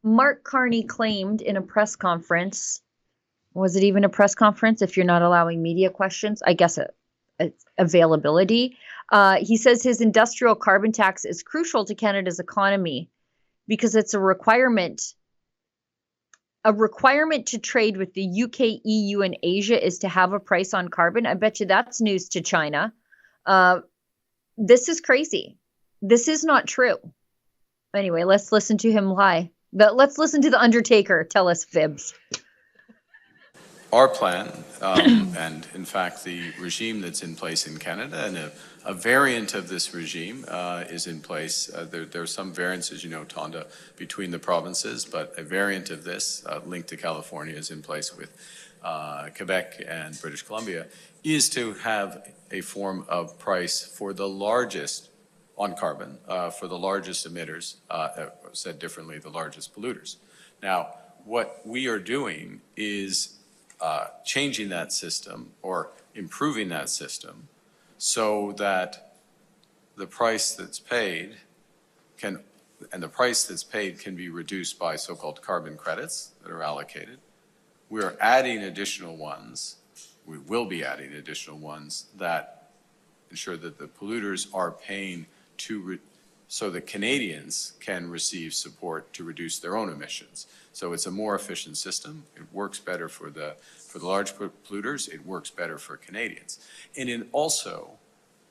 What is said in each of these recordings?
Mark Carney claimed in a press conference, was it even a press conference if you're not allowing media questions? I guess it's availability. He says his industrial carbon tax is crucial to Canada's economy because it's a requirement. A requirement to trade with the UK, EU, and Asia is to have a price on carbon. I bet you that's news to China. This is crazy. This is not true. Anyway, let's listen to him lie. Let's listen to the Undertaker tell us fibs. Our plan, and in fact the regime that's in place in Canada, and a variant of this regime is in place. There are some variants, as you know, Tonda, between the provinces, but a variant of this linked to California is in place with Quebec and British Columbia, is to have a form of price for the largest on carbon, for the largest emitters, said differently, the largest polluters. Now, what we are doing is changing that system or improving that system so that the price that's paid can be reduced by so-called carbon credits that are allocated. We are adding additional ones. We will be adding additional ones that ensure that the polluters are paying so that Canadians can receive support to reduce their own emissions. So it's a more efficient system. It works better for the large polluters. It works better for Canadians. And it also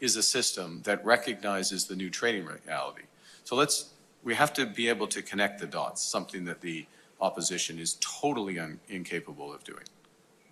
is a system that recognizes the new trading reality. So we have to be able to connect the dots, something that the opposition is totally incapable of doing,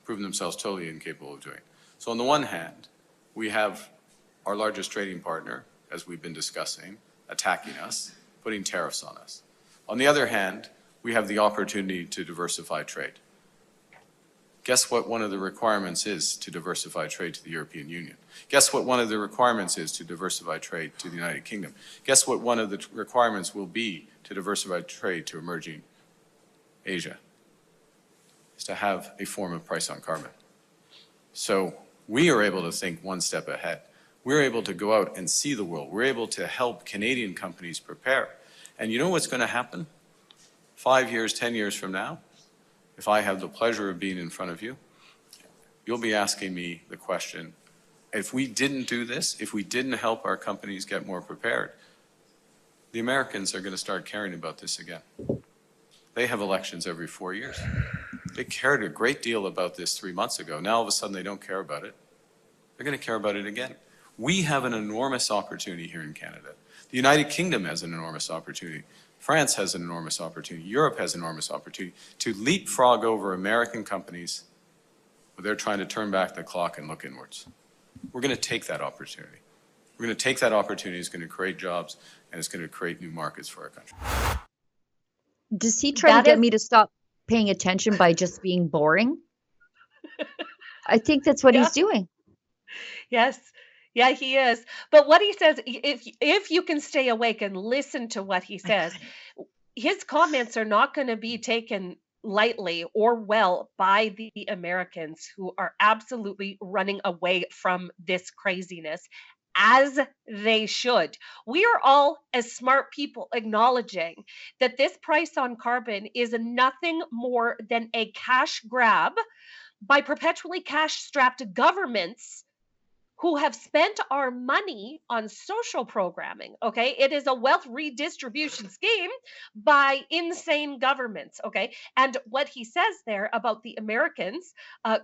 proven themselves totally incapable of doing. So on the one hand, we have our largest trading partner, as we've been discussing, attacking us, putting tariffs on us. On the other hand, we have the opportunity to diversify trade. Guess what one of the requirements is to diversify trade to the European Union? Guess what one of the requirements is to diversify trade to the United Kingdom? Guess what one of the requirements will be to diversify trade to emerging Asia? Is to have a form of price on carbon. So we are able to think one step ahead. We're able to go out and see the world. We're able to help Canadian companies prepare. And you know what's going to happen 5 years, 10 years from now? If I have the pleasure of being in front of you, you'll be asking me the question, if we didn't do this, if we didn't help our companies get more prepared, the Americans are going to start caring about this again. They have elections every 4 years. They cared a great deal about this 3 months ago. Now all of a sudden they don't care about it. They're going to care about it again. We have an enormous opportunity here in Canada. The United Kingdom has an enormous opportunity. France has an enormous opportunity. Europe has an enormous opportunity to leapfrog over American companies where they're trying to turn back the clock and look inwards. We're going to take that opportunity. We're going to take that opportunity. It's going to create jobs, and it's going to create new markets for our country. Does he try to get me to stop paying attention by just being boring? I think that's what he's doing. Yes. Yeah, he is. But what he says, if you can stay awake and listen to what he says, his comments are not going to be taken lightly or well by the Americans who are absolutely running away from this craziness, as they should. We are all, as smart people, acknowledging that this price on carbon is nothing more than a cash grab by perpetually cash-strapped governments who have spent our money on social programming, okay? It is a wealth redistribution scheme by insane governments, okay? And what he says there about the Americans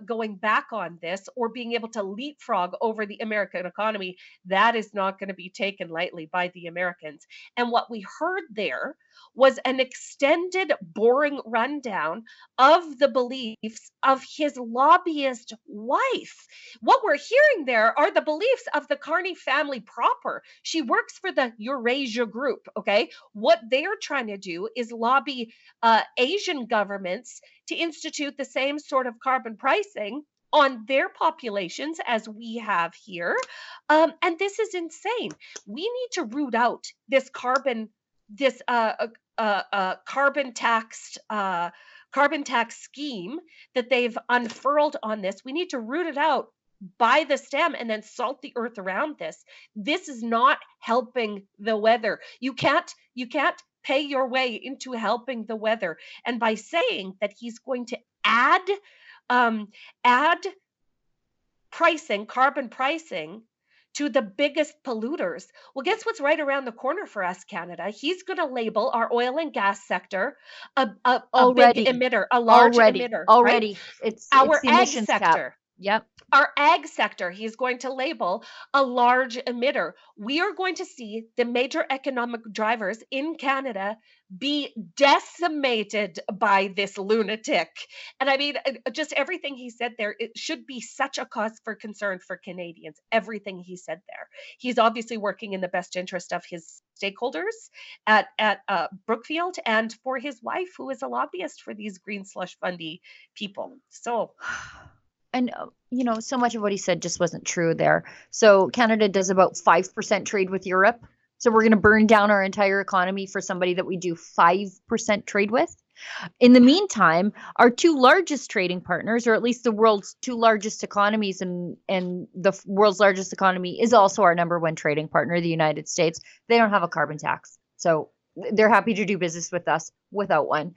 going back on this or being able to leapfrog over the American economy, that is not going to be taken lightly by the Americans. And what we heard there was an extended, boring rundown of the beliefs of his lobbyist wife. What we're hearing there are the beliefs of the Carney family proper. She works for the Eurasia Group, okay? What they're trying to do is lobby Asian governments to institute the same sort of carbon pricing on their populations as we have here. And this is insane. We need to root out this carbon tax scheme that they've unfurled on this. We need to root it out by the stem and then salt the earth around this. This is not helping the weather. You can't pay your way into helping the weather. And by saying that he's going to um, add carbon pricing to the biggest polluters. Well, guess what's right around the corner for us, Canada? He's going to label our oil and gas sector a big Already, emitter, a large emitter, right? already. It's Our the ag emissions cap. sector. Yep. Our ag sector, he's going to label a large emitter. We are going to see the major economic drivers in Canada be decimated by this lunatic. And I mean, just everything he said there, it should be such a cause for concern for Canadians. Everything he said there. He's obviously working in the best interest of his stakeholders at Brookfield and for his wife, who is a lobbyist for these green slush fundy people. So. And, so much of what he said just wasn't true there. So Canada does about 5% trade with Europe. So we're going to burn down our entire economy for somebody that we do 5% trade with. In the meantime, our two largest trading partners, or at least the world's two largest economies, and the world's largest economy is also our number one trading partner, the United States. They don't have a carbon tax. So they're happy to do business with us without one.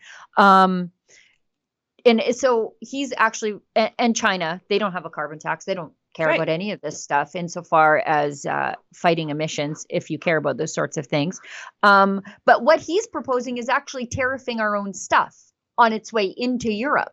And so he's actually, and China, they don't have a carbon tax. They don't care about any of this stuff insofar as fighting emissions, if you care about those sorts of things. But what he's proposing is actually tariffing our own stuff on its way into Europe.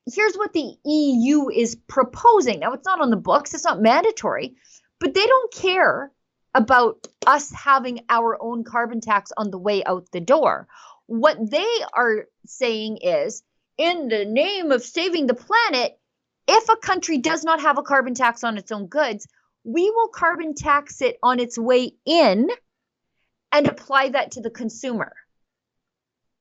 Here's what the EU is proposing. Now, it's not on the books. It's not mandatory, but they don't care about us having our own carbon tax on the way out the door. What they are saying is, in the name of saving the planet, if a country does not have a carbon tax on its own goods, we will carbon tax it on its way in and apply that to the consumer.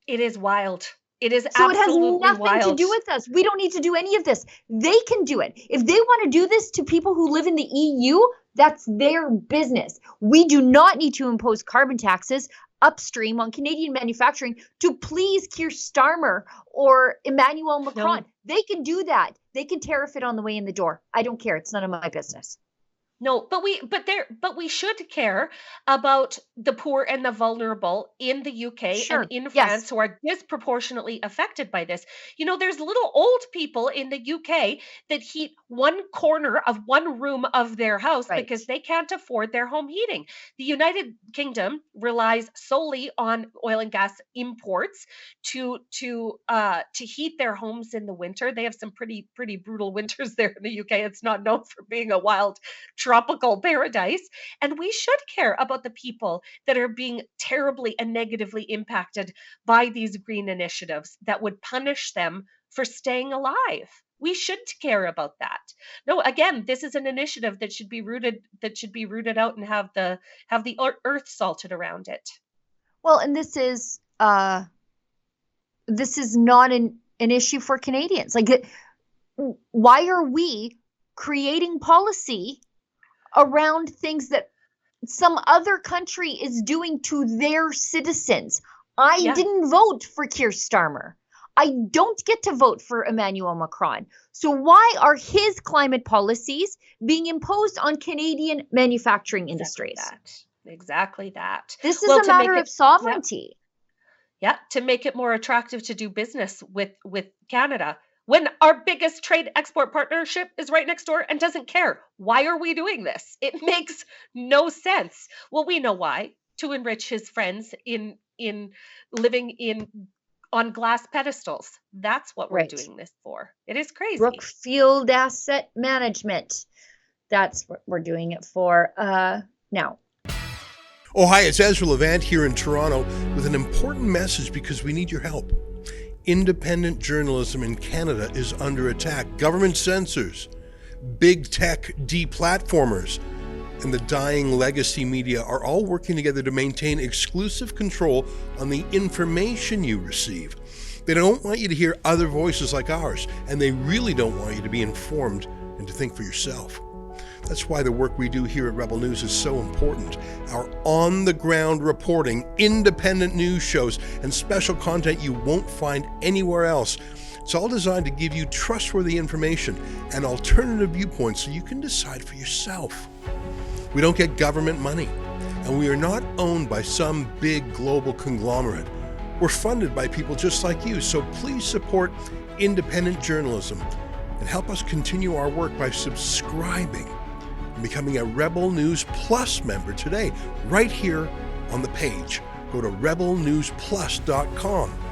It is wild. It is so absolutely it has nothing wild. to do with us. We don't need to do any of this. They can do it. If they want to do this to people who live in the EU, that's their business. We do not need to impose carbon taxes upstream on Canadian manufacturing to please Keir Starmer or Emmanuel Macron. No. They can do that. They can tariff it on the way in the door. I don't care. It's none of my business. No, but we should care about the poor and the vulnerable in the UK Sure. and in Yes. France who are disproportionately affected by this. There's little old people in the UK that heat one corner of one room of their house Right. because they can't afford their home heating. The United Kingdom relies solely on oil and gas imports to heat their homes in the winter. They have some pretty brutal winters there in the UK. It's not known for being a wild tropical paradise. And we should care about the people that are being terribly and negatively impacted by these green initiatives that would punish them for staying alive. We should care about that. No, again, this is an initiative that should be rooted out and have the earth salted around it. Well, and this is not an issue for Canadians. Like, why are we creating policy around things that some other country is doing to their citizens? I didn't vote for Keir Starmer. I don't get to vote for Emmanuel Macron. So why are his climate policies being imposed on Canadian manufacturing industries? Exactly that. This is a matter of sovereignty. Yeah, to make it more attractive to do business with Canada. When our biggest trade export partnership is right next door and doesn't care. Why are we doing this? It makes no sense. Well, we know why. To enrich his friends in living on glass pedestals. That's what we're doing this for. It is crazy. Brookfield Asset Management. That's what we're doing it for. Now. Oh, hi, it's Ezra Levant here in Toronto with an important message because we need your help. Independent journalism in Canada is under attack. Government censors, big tech deplatformers, and the dying legacy media are all working together to maintain exclusive control on the information you receive. They don't want you to hear other voices like ours, and they really don't want you to be informed and to think for yourself. That's why the work we do here at Rebel News is so important. Our on-the-ground reporting, independent news shows, and special content you won't find anywhere else. It's all designed to give you trustworthy information and alternative viewpoints so you can decide for yourself. We don't get government money. And we are not owned by some big global conglomerate. We're funded by people just like you, so please support independent journalism and help us continue our work by subscribing and becoming a Rebel News Plus member today, right here on the page. Go to rebelnewsplus.com.